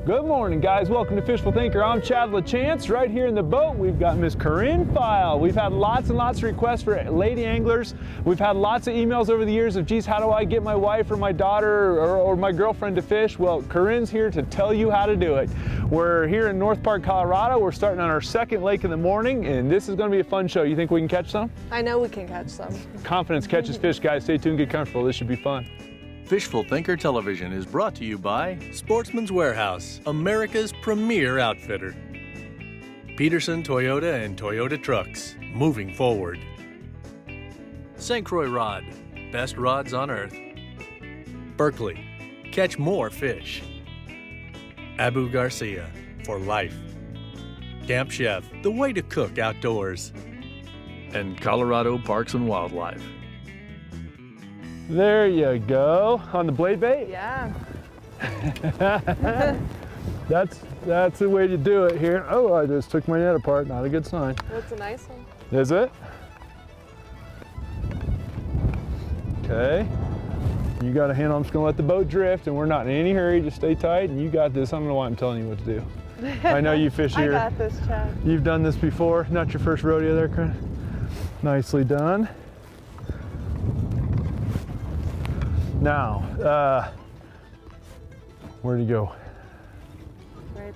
Good morning, guys. Welcome to Fishful Thinker. I'm Chad LaChance. Right here in the boat, we've got Miss Caryn File. We've had lots and lots of requests for lady anglers. We've had lots of emails over the years of, geez, how do I get my wife or my daughter or my girlfriend to fish? Well, Caryn's here to tell you how to do it. We're here in North Park, Colorado. We're starting on our second lake in the morning, and this is going to be a fun show. You think we can catch some? I know we can catch some. Confidence catches fish, guys. Stay tuned, get comfortable. This should be fun. Fishful Thinker Television is brought to you by Sportsman's Warehouse, America's premier outfitter. Peterson Toyota and Toyota Trucks, moving forward. St. Croix Rod, best rods on earth. Berkeley, catch more fish. Abu Garcia, for life. Camp Chef, the way to cook outdoors. And Colorado Parks and Wildlife. There you go. On the blade bait? Yeah. That's the way to do it here. Oh, I just took my net apart. Not a good sign. That's a nice one. Is it? Okay. You got a handle. I'm just gonna let the boat drift, and we're not in any hurry. Just stay tight, and you got this. I don't know why I'm telling you what to do. I know you fish here. I got this, Chad. You've done this before. Not your first rodeo there, Caryn. Nicely done. Now, where'd he go? Right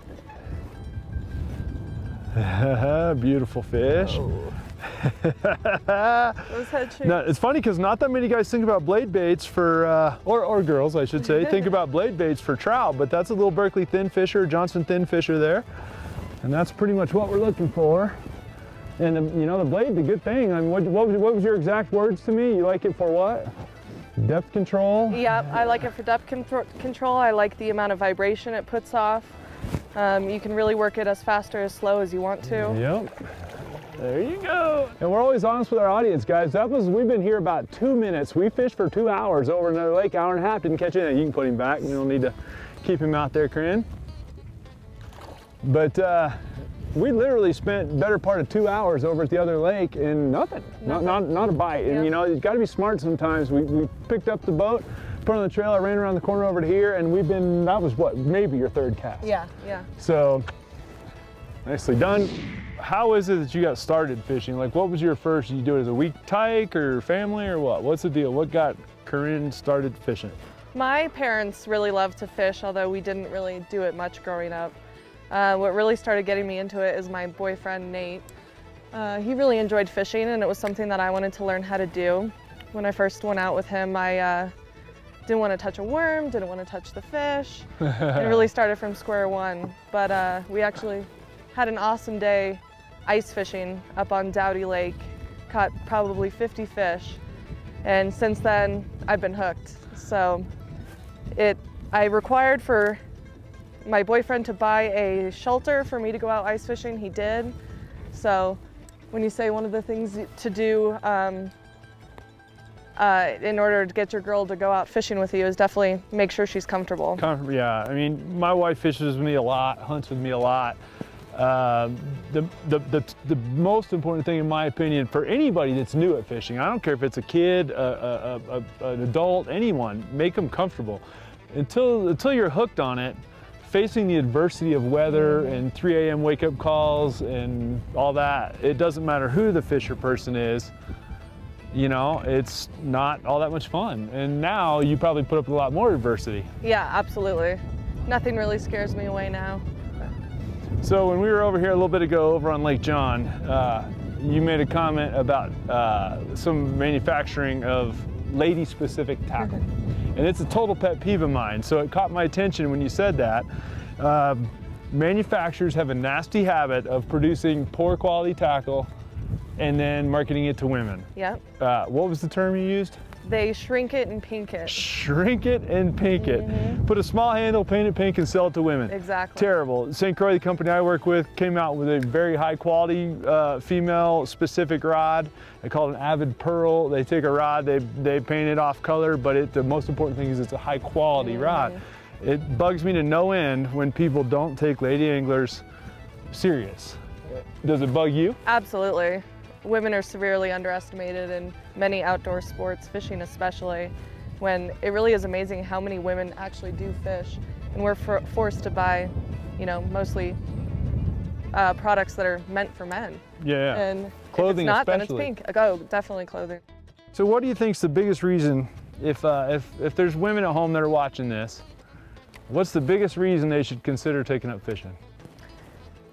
there. Beautiful fish. Oh. Those head shapes. Now, it's funny because not that many guys think about blade baits for, or girls, I should say, think about blade baits for trout, but that's a little Berkeley thin fisher, Johnson thin fisher there. And that's pretty much what we're looking for. And you know, the blade, the good thing, I mean, what was your exact words to me? You like it for what? Depth control? Yep, I like it for depth control. I like the amount of vibration it puts off. You can really work it as fast or as slow as you want to. Yep. There you go. And we're always honest with our audience, guys. We've been here about 2 minutes. We fished for 2 hours over another lake, hour and a half, didn't catch anything. You can put him back. We don't need to keep him out there, Caryn. But we literally spent better part of 2 hours over at the other lake and nothing. Not a bite. And you know, you've got to be smart sometimes. We picked up the boat, put it on the trail, I ran around the corner over to here, and that was what, maybe your third cast. Yeah. So, nicely done. How is it that you got started fishing? Like, what was your first, you do it as a week tyke or family or what? What's the deal? What got Caryn started fishing? My parents really loved to fish, although we didn't really do it much growing up. What really started getting me into it is my boyfriend, Nate. He really enjoyed fishing, and it was something that I wanted to learn how to do. When I first went out with him, I didn't want to touch a worm, didn't want to touch the fish. It really started from square one. But we actually had an awesome day ice fishing up on Dowdy Lake, caught probably 50 fish. And since then, I've been hooked. So I required for my boyfriend to buy a shelter for me to go out ice fishing. He did. So when you say one of the things to do in order to get your girl to go out fishing with you is definitely make sure she's comfortable. Yeah, I mean, my wife fishes with me a lot, hunts with me a lot. The most important thing, in my opinion, for anybody that's new at fishing, I don't care if it's a kid, an adult, anyone, make them comfortable. Until you're hooked on it, facing the adversity of weather and 3 a.m. wake-up calls and all that, it doesn't matter who the fisher person is, you know, it's not all that much fun. And now you probably put up with a lot more adversity. Yeah, absolutely. Nothing really scares me away now. So when we were over here a little bit ago over on Lake John, you made a comment about some manufacturing of lady-specific tackle. And it's a total pet peeve of mine, so it caught my attention when you said that. Manufacturers have a nasty habit of producing poor quality tackle and then marketing it to women. Yep. What was the term you used? They shrink it and pink it. Shrink it and pink it. Put a small handle, paint it pink, and sell it to women. Exactly. Terrible. St. Croix, the company I work with, came out with a very high quality female specific rod. They call it an Avid Pearl. They take a rod, they paint it off color, but the most important thing is it's a high quality rod. It bugs me to no end when people don't take lady anglers serious. Does it bug you? Absolutely. Women are severely underestimated in many outdoor sports, fishing especially, when it really is amazing how many women actually do fish. and we're forced to buy, you know, mostly products that are meant for men. Yeah. And Clothing if it's not, especially. then it's pink. Oh, definitely clothing. So what do you think's the biggest reason, if there's women at home that are watching this, what's the biggest reason they should consider taking up fishing?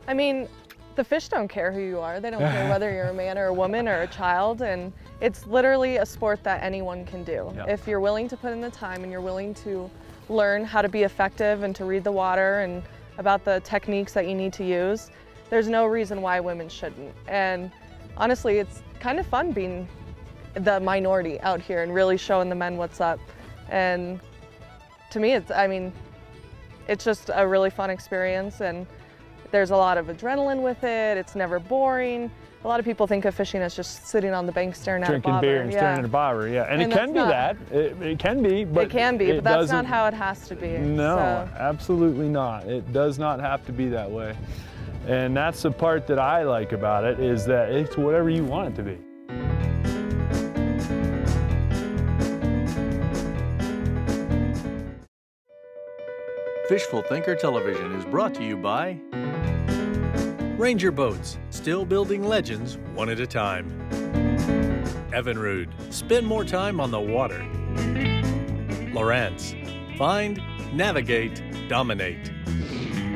I mean, the fish don't care who you are. They don't care whether you're a man or a woman or a child, and it's literally a sport that anyone can do. Yep. If you're willing to put in the time and you're willing to learn how to be effective and to read the water and about the techniques that you need to use, there's no reason why women shouldn't. And honestly, it's kind of fun being the minority out here and really showing the men what's up. And to me, it's just a really fun experience, and there's a lot of adrenaline with it. It's never boring. A lot of people think of fishing as just sitting on the bank staring at a bobber. Drinking beer and staring at a bobber, yeah. And it can be that. It can be, but it can be, but that's not how it has to be. No, so. Absolutely not. It does not have to be that way. And that's the part that I like about it, is that it's whatever you want it to be. Fishful Thinker Television is brought to you by Ranger Boats, still building legends one at a time. Evinrude, spend more time on the water. Lawrence, find, navigate, dominate.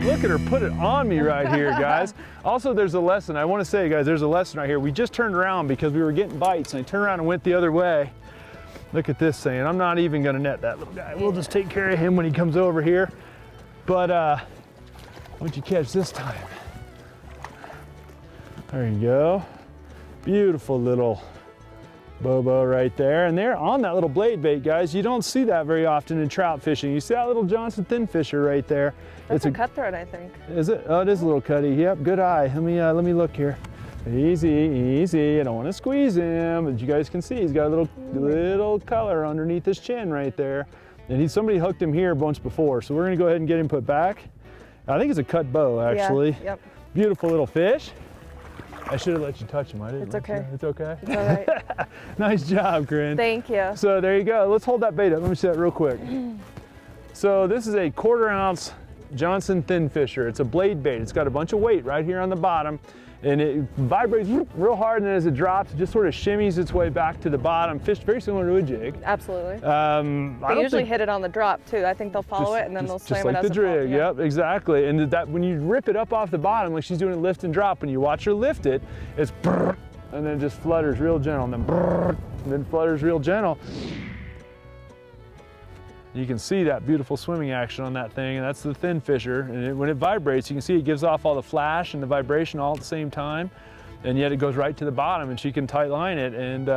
Look at her put it on me right here, guys. Also, there's a lesson. I want to say, guys, there's a lesson right here. We just turned around because we were getting bites, and I turned around and went the other way. Look at this saying, I'm not even going to net that little guy. We'll just take care of him when he comes over here. But what'd you catch this time? There you go. Beautiful little bobo right there. And they're on that little blade bait, guys. You don't see that very often in trout fishing. You see that little Johnson Thinfisher right there. That's a cutthroat, I think. Is it? Oh, it is a little cutty. Yep, good eye. Let me look here. Easy, easy. I don't want to squeeze him. As you guys can see, he's got a little color underneath his chin right there. And somebody hooked him here once before, so we're gonna go ahead and get him put back. I think it's a cut bow, actually. Yeah, yep. Beautiful little fish. I should have let you touch him. I didn't. It's okay. It's okay. It's all right. Nice job, Caryn. Thank you. So there you go. Let's hold that bait up. Let me see that real quick. So this is a 1/4 ounce Johnson Thinfisher. It's a blade bait. It's got a bunch of weight right here on the bottom, and it vibrates real hard, and then as it drops, it just sort of shimmies its way back to the bottom. Fish very similar to a jig. Absolutely. They usually hit it on the drop too. I think they'll follow it and then they'll slam just like it as the it drig. falls. Yeah. Yep, exactly. And that when you rip it up off the bottom, like she's doing a lift and drop, and you watch her lift it, it's brrr, and then it just flutters real gentle, and then brrr, and then flutters real gentle. You can see that beautiful swimming action on that thing, and that's the Thinfisher. And when it vibrates, you can see it gives off all the flash and the vibration all at the same time, and yet it goes right to the bottom, and she can tight line it. And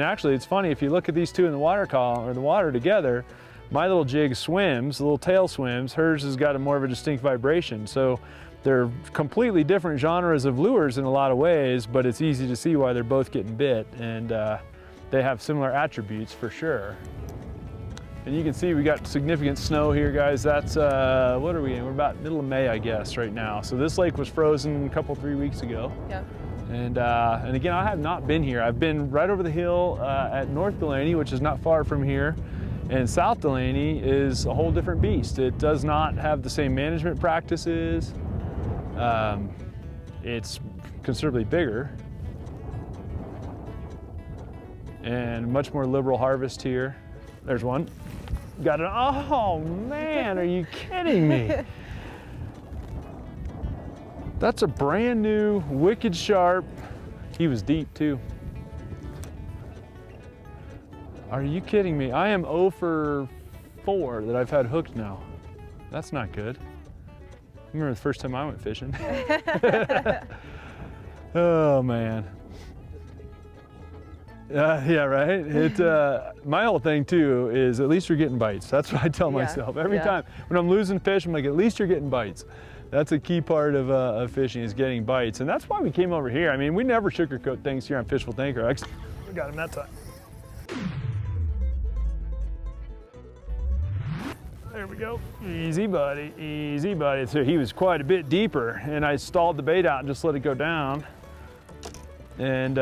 actually, it's funny, if you look at these two in the water column or the water together, my little jig swims, the little tail swims. Hers has got a more of a distinct vibration. So they're completely different genres of lures in a lot of ways, but it's easy to see why they're both getting bit, and they have similar attributes for sure. And you can see we got significant snow here, guys. That's, what are we in? We're about middle of May, I guess, right now. So this lake was frozen a couple, 3 weeks ago. Yep. And again, I have not been here. I've been right over the hill at North Delaney, which is not far from here. And South Delaney is a whole different beast. It does not have the same management practices. It's considerably bigger and much more liberal harvest here. There's one. Got it. Oh man, are you kidding me? That's a brand new, wicked sharp. He was deep too. Are you kidding me? I am 0 for 4 that I've had hooked now. That's not good. I remember the first time I went fishing. Oh man. Yeah, right. My whole thing too is at least you're getting bites. That's what I tell myself every time. When I'm losing fish, I'm like, at least you're getting bites. That's a key part of fishing, is getting bites, and that's why we came over here. I mean, we never sugarcoat things here on Fishful Thinker. We got him that time. There we go. Easy, buddy. Easy, buddy. So he was quite a bit deeper, and I stalled the bait out and just let it go down, and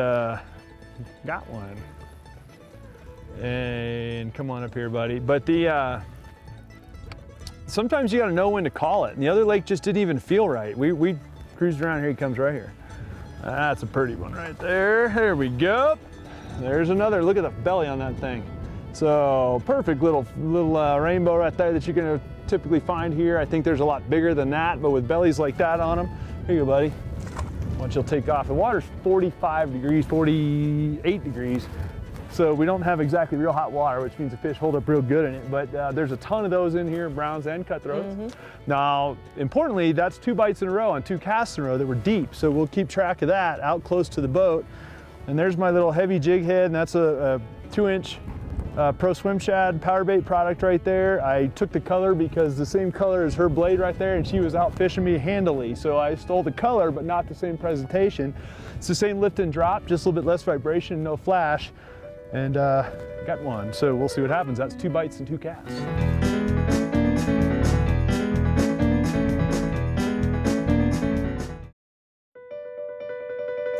got one. And come on up here, buddy. But the sometimes you got to know when to call it. And the other lake just didn't even feel right. We cruised around here. He comes right here. That's a pretty one right there. There we go. There's another. Look at the belly on that thing. So perfect little rainbow right there that you're going to typically find here. I think there's a lot bigger than that, but with bellies like that on them. Here you go, buddy. Once you'll take off. The water's 45 degrees, 48 degrees. So we don't have exactly real hot water, which means the fish hold up real good in it. But there's a ton of those in here, browns and cutthroats. Now, importantly, that's 2 bites in a row and 2 casts in a row that were deep. So we'll keep track of that out close to the boat. And there's my little heavy jig head, and that's a 2-inch Pro Swim Shad power bait product right there. I took the color because the same color as her blade right there, and she was out fishing me handily. So I stole the color, but not the same presentation. It's the same lift and drop, just a little bit less vibration, no flash. And got one. So we'll see what happens. That's 2 bites and 2 casts.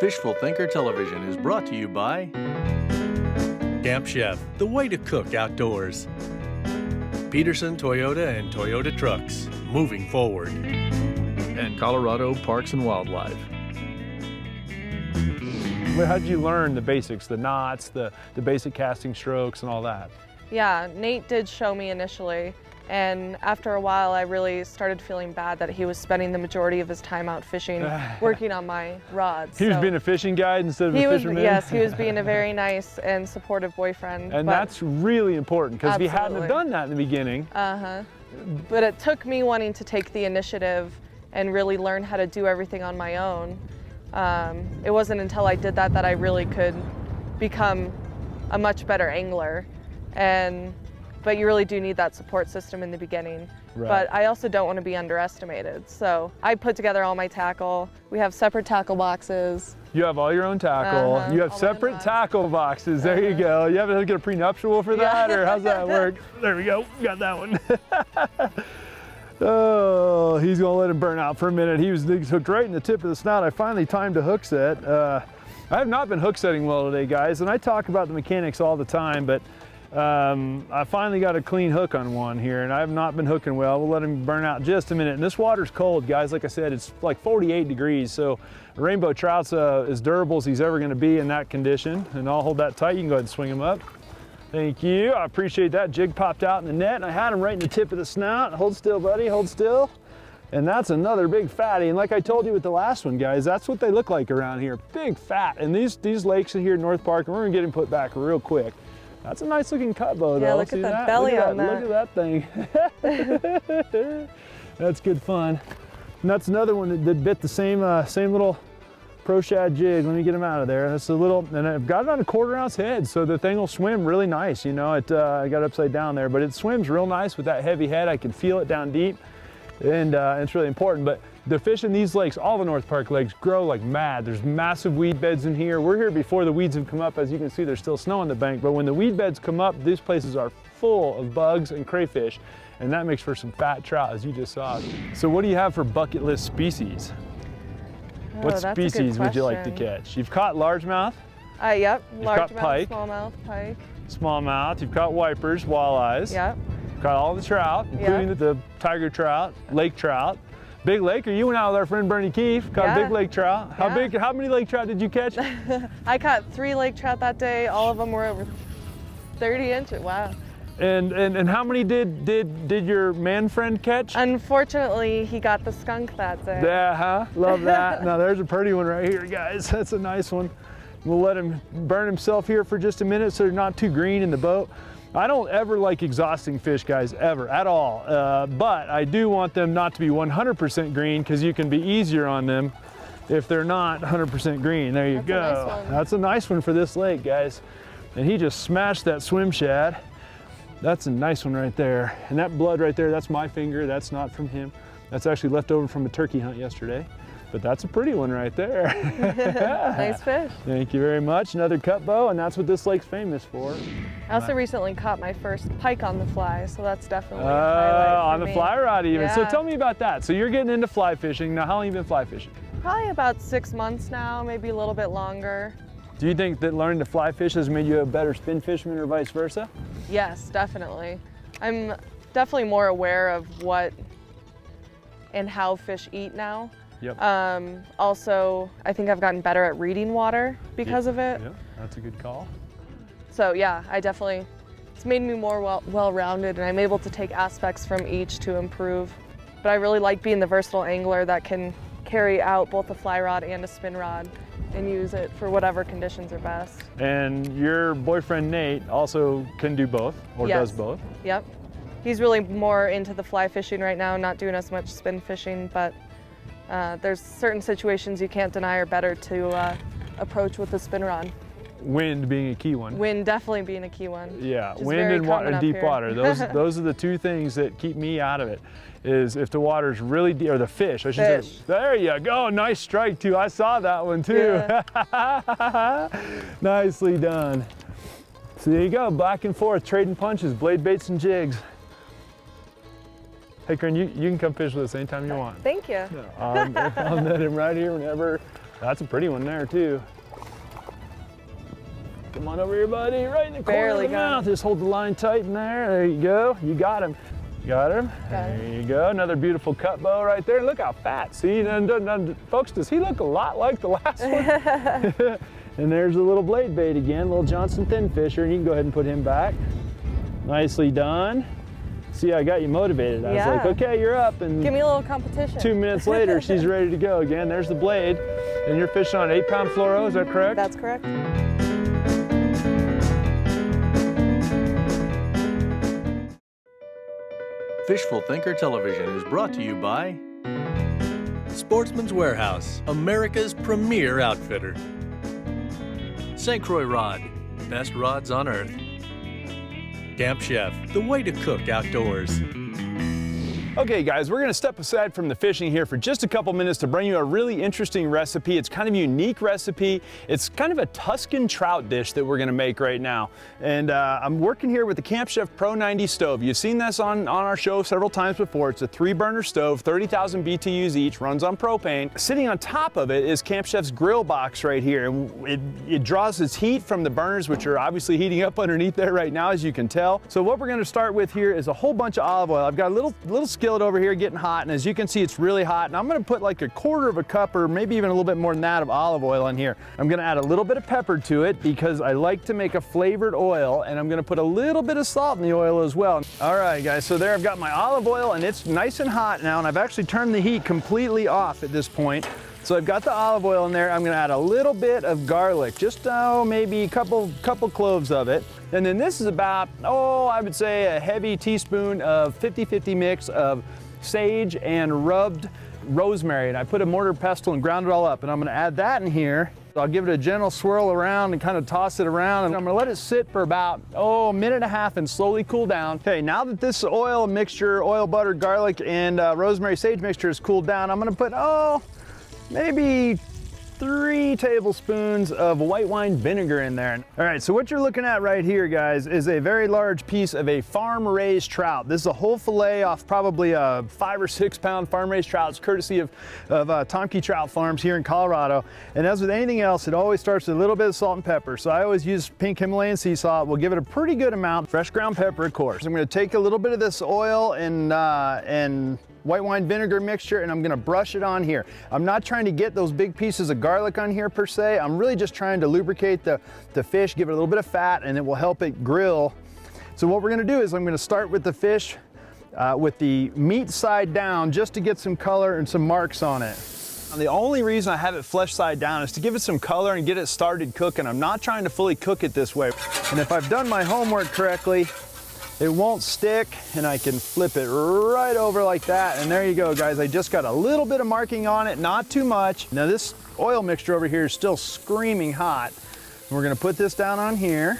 Fishful Thinker Television is brought to you by Camp Chef, the way to cook outdoors. Peterson Toyota and Toyota Trucks, moving forward. And Colorado Parks and Wildlife. How'd you learn the basics, the knots, the basic casting strokes and all that? Yeah, Nate did show me initially, and after a while I really started feeling bad that he was spending the majority of his time out fishing, working on my rods. He was being a fishing guide instead of a fisherman? Yes, he was being a very nice and supportive boyfriend. And that's really important, because if he hadn't have done that in the beginning. But it took me wanting to take the initiative and really learn how to do everything on my own. It wasn't until I did that I really could become a much better angler. But you really do need that support system in the beginning. Right. But I also don't want to be underestimated. So I put together all my tackle. We have separate tackle boxes. You have all your own tackle. You have separate tackle boxes. There you go. You have to get a prenuptial for that, or how's that work? There we go. Got that one. Oh, he's gonna let him burn out for a minute. He was hooked right in the tip of the snout. I finally timed a hook set. I have not been hook setting well today, guys, and I talk about the mechanics all the time, but I finally got a clean hook on one here, and I have not been hooking well. We'll let him burn out just a minute. And this water's cold, guys. Like I said, it's like 48 degrees, so a rainbow trout's as durable as he's ever gonna be in that condition. And I'll hold that tight. You can go ahead and swing him up. Thank you, I appreciate that. Jig popped out in the net, and I had him right in the tip of the snout. Hold still, buddy, hold still. And that's another big fatty. And like I told you with the last one, guys, that's what they look like around here, big fat. And these lakes here in North Park, and we're gonna get him put back real quick. That's a nice looking cut bow, though. Yeah, look at that belly on that. Look at that thing. That's good fun. And that's another one that bit the same little Pro Shad jig. Let me get him out of there. That's a little, and I've got it on a 1/4 ounce head, so the thing will swim really nice. You know, I got it upside down there, but it swims real nice with that heavy head. I can feel it down deep, and it's really important. But the fish in these lakes, all the North Park lakes, grow like mad. There's massive weed beds in here. We're here before the weeds have come up. As you can see, there's still snow on the bank, but when the weed beds come up, these places are full of bugs and crayfish, and that makes for some fat trout, as you just saw. So what do you have for bucket list species? What species would you like to catch? You've caught largemouth? Yep, largemouth, pike, smallmouth, pike. Smallmouth, you've caught wipers, walleyes. Yep. You've caught all the trout, including the tiger trout, lake trout. Big lake, or you went out with our friend Bernie Keefe, caught a big lake trout. How many lake trout did you catch? I caught 3 lake trout that day. All of them were over 30 inches, wow. And how many did your man friend catch? Unfortunately, he got the skunk that day. Yeah, huh? Love that. Now there's a pretty one right here, guys. That's a nice one. We'll let him burn himself here for just a minute so they're not too green in the boat. I don't ever like exhausting fish, guys, ever, at all. But I do want them not to be 100% green, because you can be easier on them if they're not 100% green. There you go. A nice one. That's a nice one for this lake, guys. And he just smashed that swim shad. That's a nice one right there. And that blood right there, that's my finger. That's not from him. That's actually left over from a turkey hunt yesterday. But that's a pretty one right there. Nice fish. Thank you very much. Another cut bow, and that's what this lake's famous for. I also recently caught my first pike on the fly, so that's definitely a highlight for on the me. fly rod even. Yeah. So tell me about that. So you're getting into fly fishing. Now, how long have you been fly fishing? Probably about 6 months now, maybe a little bit longer. Do you think that learning to fly fish has made you a better spin fisherman or vice versa? Yes, definitely. I'm definitely more aware of what and how fish eat now. Yep. Also, I think I've gotten better at reading water because of it. Yep, that's a good call. So yeah, it's made me more well-rounded, and I'm able to take aspects from each to improve. But I really like being the versatile angler that can carry out both a fly rod and a spin rod and use it for whatever conditions are best. And your boyfriend Nate also can do both, or Yes. does both? Yep. He's really more into the fly fishing right now, not doing as much spin fishing, but there's certain situations you can't deny are better to approach with the spin rod. Wind being a key one. Wind definitely being a key one. Yeah, which is wind very and common up deep here. water. Those are the two things that keep me out of it. Is if the water's really deep, or the fish, I should say. There you go, nice strike too. I saw that one too. Yeah. Nicely done. So there you go, back and forth, trading punches, blade baits and jigs. Hey, Caryn, you can come fish with us anytime you want. Thank you. I'll net him right here whenever. That's a pretty one there too. Come on over here, buddy, right in the corner Barely of the got mouth. him. Just hold the line tight in there. There you go. You got him. Got him. Got him. There you go. Another beautiful cut bow right there. Look how fat. See, folks, does he look a lot like the last one? And there's a little blade bait again, little Johnson Thinfisher, and you can go ahead and put him back. Nicely done. See, I got you motivated. I was like, okay, you're up. And Give me a little competition. 2 minutes later, she's ready to go again. There's the blade. And you're fishing on an 8-pound fluoro, is that correct? That's correct. Fishful Thinker Television is brought to you by Sportsman's Warehouse, America's premier outfitter. St. Croix Rod, best rods on earth. Camp Chef, the way to cook outdoors. Okay guys, we're gonna step aside from the fishing here for just a couple minutes to bring you a really interesting recipe. It's kind of a unique recipe. It's kind of a Tuscan trout dish that we're gonna make right now. And I'm working here with the Camp Chef Pro 90 stove. You've seen this on our show several times before. It's a 3-burner stove, 30,000 BTUs each, runs on propane. Sitting on top of it is Camp Chef's grill box right here. And it draws its heat from the burners, which are obviously heating up underneath there right now, as you can tell. So what we're gonna start with here is a whole bunch of olive oil. I've got a little skillet over here getting hot, and as you can see, it's really hot, and I'm gonna put like 1/4 of a cup or maybe even a little bit more than that of olive oil in here. I'm gonna add a little bit of pepper to it because I like to make a flavored oil, and I'm gonna put a little bit of salt in the oil as well. All right guys, so there I've got my olive oil, and it's nice and hot now, and I've actually turned the heat completely off at this point. So I've got the olive oil in there. I'm gonna add a little bit of garlic, just maybe a couple cloves of it. And then this is about, I would say a heavy teaspoon of 50-50 mix of sage and rubbed rosemary. And I put a mortar pestle and ground it all up. And I'm gonna add that in here. I'll give it a gentle swirl around and kind of toss it around. And I'm gonna let it sit for about, a minute and a half and slowly cool down. Okay, now that this oil mixture, oil, butter, garlic, and rosemary sage mixture is cooled down, I'm gonna put, maybe 3 tablespoons of white wine vinegar in there. All right, so what you're looking at right here, guys, is a very large piece of a farm-raised trout. This is a whole fillet off probably a 5 or 6 pound farm-raised trout. It's courtesy of Tomke Trout Farms here in Colorado. And as with anything else, it always starts with a little bit of salt and pepper. So I always use pink Himalayan sea salt. We'll give it a pretty good amount. Fresh ground pepper, of course. I'm gonna take a little bit of this oil and white wine vinegar mixture, and I'm gonna brush it on here. I'm not trying to get those big pieces of garlic on here per se. I'm really just trying to lubricate the fish, give it a little bit of fat, and it will help it grill. So what we're gonna do is I'm gonna start with the fish with the meat side down just to get some color and some marks on it. And the only reason I have it flesh side down is to give it some color and get it started cooking. I'm not trying to fully cook it this way. And if I've done my homework correctly, it won't stick, and I can flip it right over like that. And there you go, guys. I just got a little bit of marking on it, not too much. Now this oil mixture over here is still screaming hot. We're gonna put this down on here.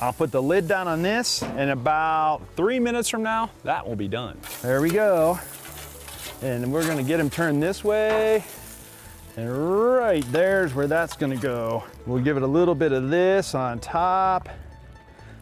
I'll put the lid down on this, and about 3 minutes from now, that will be done. There we go. And we're gonna get him turned this way. And right there's where that's gonna go. We'll give it a little bit of this on top.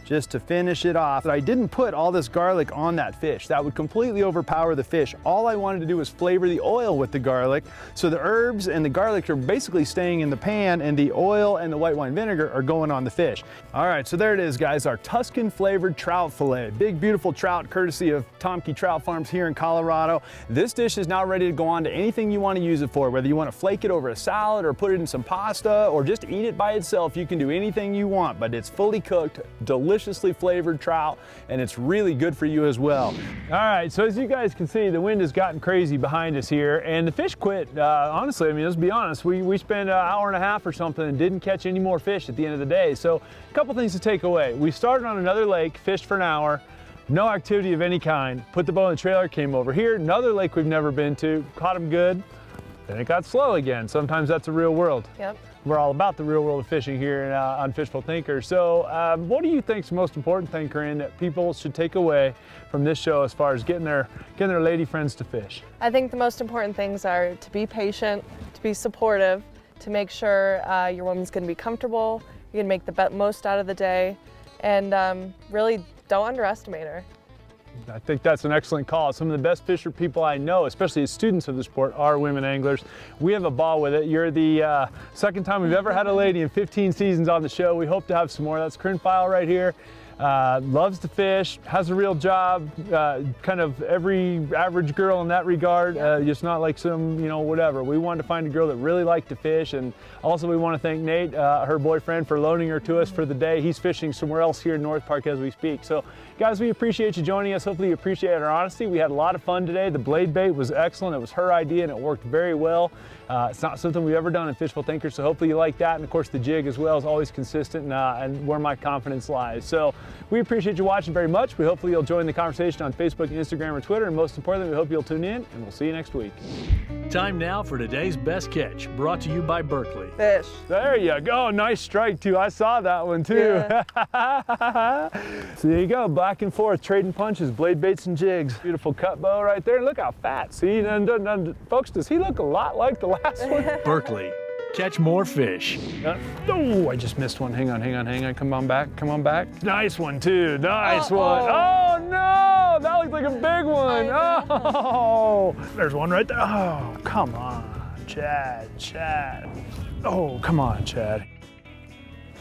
just to finish it off. I didn't put all this garlic on that fish. That would completely overpower the fish. All I wanted to do was flavor the oil with the garlic. So the herbs and the garlic are basically staying in the pan, and the oil and the white wine vinegar are going on the fish. All right, so there it is, guys, our Tuscan flavored trout fillet. Big, beautiful trout, courtesy of Tomke Trout Farms here in Colorado. This dish is now ready to go on to anything you want to use it for, whether you want to flake it over a salad or put it in some pasta or just eat it by itself. You can do anything you want, but it's fully cooked, deliciously flavored trout, and it's really good for you as well. All right, so as you guys can see, the wind has gotten crazy behind us here, and the fish quit. Honestly, I mean, let's be honest, we spent an hour and a half or something and didn't catch any more fish at the end of the day. So a couple things to take away. We started on another lake, fished for an hour, no activity of any kind, put the boat in the trailer, came over here, another lake we've never been to, caught them good, then it got slow again. Sometimes that's the real world. Yep. We're all about the real world of fishing here on Fishful Thinker. So what do you think is the most important thing, Caryn, that people should take away from this show as far as getting their lady friends to fish? I think the most important things are to be patient, to be supportive, to make sure your woman's going to be comfortable, you're going to make the most out of the day, and really don't underestimate her. I think that's an excellent call. Some of the best fisher people I know, especially as students of the sport, are women anglers. We have a ball with it. You're the second time we've ever had a lady in 15 seasons on the show. We hope to have some more. That's Caryn File right here. Loves to fish, has a real job, kind of every average girl in that regard, just not like some, you know, whatever. We wanted to find a girl that really liked to fish, and also we want to thank Nate, her boyfriend, for loaning her to us for the day. He's fishing somewhere else here in North Park as we speak. So guys, we appreciate you joining us. Hopefully you appreciate our honesty. We had a lot of fun today. The blade bait was excellent. It was her idea and it worked very well. It's not something we've ever done in Fishful Thinker, so hopefully you like that. And of course the jig as well is always consistent and where my confidence lies. So we appreciate you watching very much. We hopefully you'll join the conversation on Facebook, Instagram, or Twitter. And most importantly, we hope you'll tune in, and we'll see you next week. Time now for today's best catch, brought to you by Berkeley. Fish. There you go. Nice strike too. I saw that one too. Yeah. So there you go. Back and forth, trading punches, blade baits and jigs. Beautiful cut bow right there. Look how fat. See, and folks, does he look a lot like the last one? Berkeley. Catch more fish. Oh, I just missed one. Hang on. Come on back. Nice one too. Nice one. Oh no, that looked like a big one. Oh, there's one right there. Oh, come on, Chad. Oh, come on, Chad.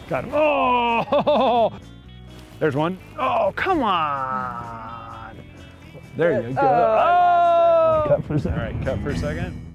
Got him. Oh, there's one. Oh, come on. There you go. Oh! Cut for a second. All right, cut for a second.